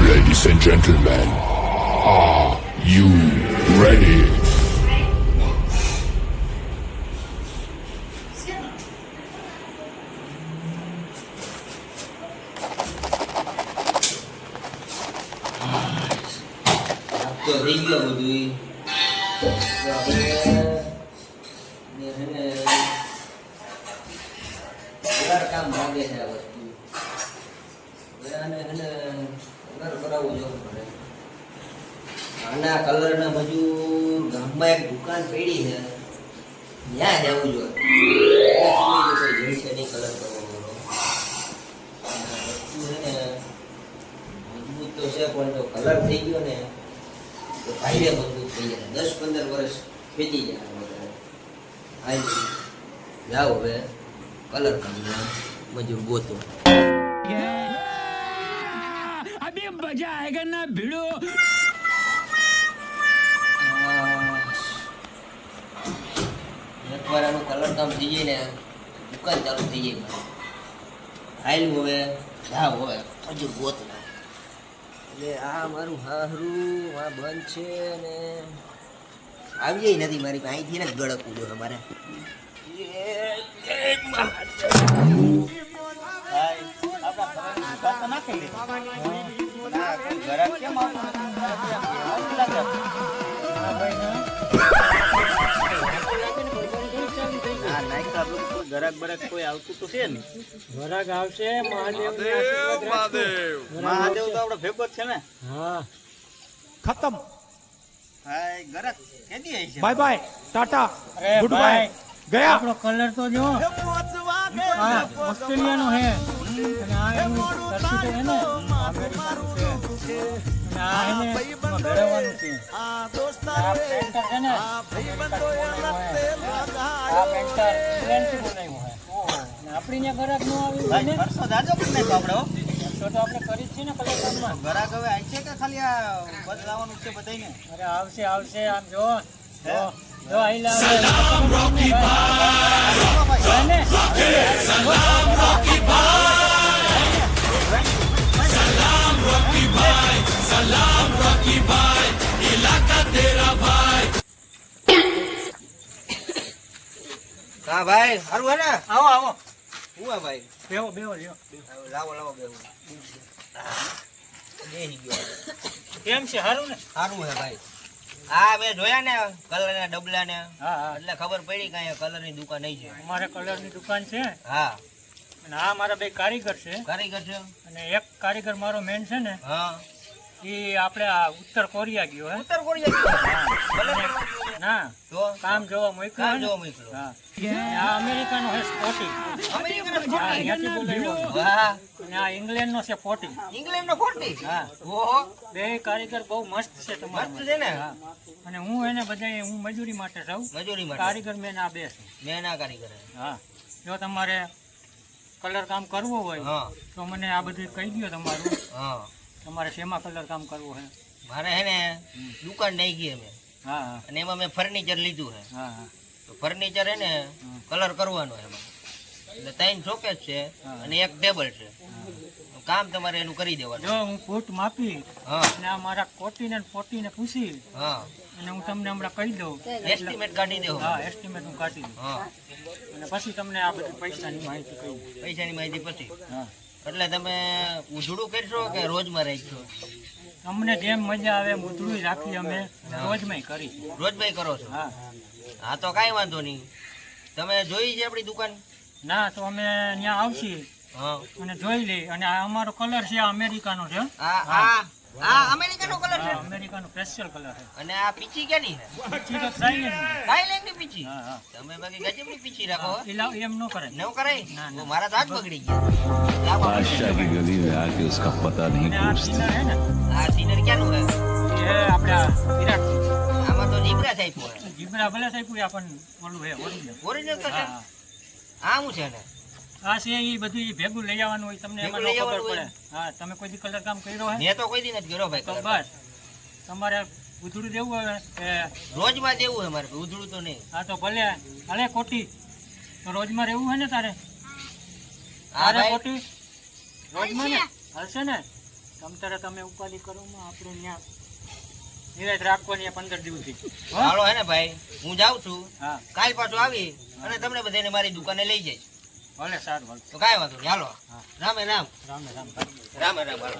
Ladies and gentlemen, are you ready? તો થઈ ગયો બધું કામ લાગે છે આ વસ્તુ કલર કરાવવું જવું પડે આના કલરના મજૂર ગામમાં એક દુકાન પડી છે ત્યાં જવું જોઈએ જડશે નહીં કલર કરવો વસ્તુ છે ને મજબૂત તો છે પણ જો કલર થઈ ગયો ને તો ભાઈને મજબૂત થઈ જાય 10-15 વર્ષ ખેંચી જાય જાઓ હવે કલર કામના મજૂર ગોતો अभी मजा आएगा ना भिड़ो એકવાર આનું કલર કામ થઈ જાય ને દુકાન ચાલુ થઈ જાય મારી હવે જાઓ હવે મજૂર ગોતના એટલે આ મારું હારું આ બંધ છે ને આવી જાય નથી મારી પાસે અહીંથી ને ગળકવું જો અમારે ગરાક બરાક કોઈ આવતું તો છે ને घराक आवशे महादेव મહાદેવ તો આપડે ભેગો જ છે ને हाँ खत्म હા ગરાક કેદી આવી છે बाय बाय टाटा अरे गुड भाई, बाय गया આપણો કલર તો જો હા ઓસ્ટ્રેલિયાનો હે અને આ એનું ધરતી તો હે ને અમેરિકાનું છે અને આ હે ને એમાં ઘરેવાનું છે આ પેન્ટર છે ને આ પેન્ટર ઇંગ્લેન્ડથી બનાવ્યું હે ઓહો ને આપણી ત્યાં ઘરાક નો આવ્યું ભાઈ ને ખર્ચો જાજો પણ નહીં તો આપડે હો. તો આપણે કરી જ છે ને કલર કામમાં ગરાક હવે આવી છે કે ખાલી આ બદલાવાનું છે બધાયને અરે આવશે આવશે આમ જો જો આઈ લાવ સલામ રોકી હા ભાઈ સારું હે ને આવો આવો હું હે ભાઈ બેહો બેહો લ્યો લાવો બેવું બેસી ગયો કેમ છે સારું ને સારું હે ભાઈ હા મેં જોયા ને કલરના ડબલા ને હા હા એટલે ખબર પડી કે અહીંયા કલરની દુકાન નહીં છે અમારે કલરની દુકાન છે હા અને આ મારા બે કારીગર છે કારીગર છે અને એક કારીગર મારો મેન છે ને હા એ આપણે આ ઉત્તર કોરિયા ગયો હે ઉત્તર કોરિયા ભલે ના તો કામ જોવા મોકલ્યો કામ હે ને? જોવા મોકલ્યો. હા આ અમેરિકાનો હે સ્કોટી અમેરિકાનો હા અહીંયાથી બોલાવ્યો વાહ અને આ ઇંગ્લેન્ડનો છે 40 ઇંગ્લેન્ડનો 40 હા ઓહો બે કારીગર બહુ મસ્ત છે તમારા મસ્ત છે ને હા અને હું એને બધાય હું મજૂરી માટે જાઉં મજૂરી માટે કારીગર મેન આ બે છે મેં ના કારીગર હે. હા જો તમારે કલર કામ કરવું હોય હા તો મને આ બધું કહી દો તમારું હા તમારે શેમાં કલર કામ કરવું છે મારે હે ને દુકાન નહીં ગઈ અમે હા હા અને એમાં મેં ફર્નિચર લીધું છે હા હા તો ફર્નિચર હે ને કલર કરવાનો એમાં એટલે 3 શોકેસ છે અને એક ટેબલ છે કામ તમારે એનું કરી દેવાનું જો હું ફૂટ માપી હા અને આ મારા કોટીને પોટીને પૂછી હા અને હું તમને હમણાં કહી દઉં એસ્ટિમેટ કાઢી દેવો હા એસ્ટિમેટ હું કાઢી દઉં હા અને પછી તમને આ બધી પૈસાની માહિતી કહી દઉં પૈસાની માહિતી પછી હા એટલે તમે ઉજળું કરશો કે રોજમાં રાખશો તમને જેમ મજા આવે મૂતળું રાખી અમે રોજમાં કરી રોજમાં કરો છો હા હા તો કાંઈ વાંધો નહીં તમે જોઈ છે આપણી દુકાન ના તો અમે ત્યાં આવશી હા અને જોઈ લઈ અને આ અમારો કલર છે આ અમેરિકાનો છે આ અમેરિકાનો કલર છે હા અમેરિકાનો સ્પેશિયલ કલર છે અને આ પીચી કેની છે પછી તો થાઈલેન્ડ થાઈલેન્ડની પીચી હા હા તમે બાકી ગજબની પીચી રાખો હો. એમ ન કરે નવ કરાય ના, ના. તો મારા તો હાથ બગડી ગયા बादशाह की गली में आके उसका पता नहीं અને આ पूछते સીનર હે ને આ સીનર ક્યાંનું હે એ આપણે આ વિરાટ આમાં તો જીબ્રા ટાઈપ હોય જીબરા ભલે સાહેબ આપણને ઓલું હે ઓરિજિનલ ઓરિજિનલ તો છે હા આ શું છે ને આ છે એ બધું ઈ ભેગું લઈ આવવાનું હોય તમને એમાં ભેગું ન લઈ ખબર આવવાનું પડે હા તમે કોઈ દી કલર કામ કર્યો હે મેં તો કોઈ દી નથી કર્યો ભાઈ તો colour. બસ તમારે ઉધડું દેવું હોય કે રોજમાં દેવું હે મારે ઉધડું તો નહીં હા તો ભલે હાલે કોટી તો રોજમાં રહેવું હોય ને તારે હા તારે ભાઈ કોટી રોજમાં ને હાલશે ને તો તમતારે તમે ઉપાધિ કરો માં આપણે ત્યાં નિરાત રાખવાની 15 દિવસથી હાલો હે ને ભાઈ હું જાઉં છું હા કાલ પાછું આવી અને તમને બધાને મારી દુકાને લઈ જઈશ ભલે સારું ભલે તો કાંઈ વાંધો નહીં હાલો હા. રામે રામ રામ રામ રામે રામ હાલો.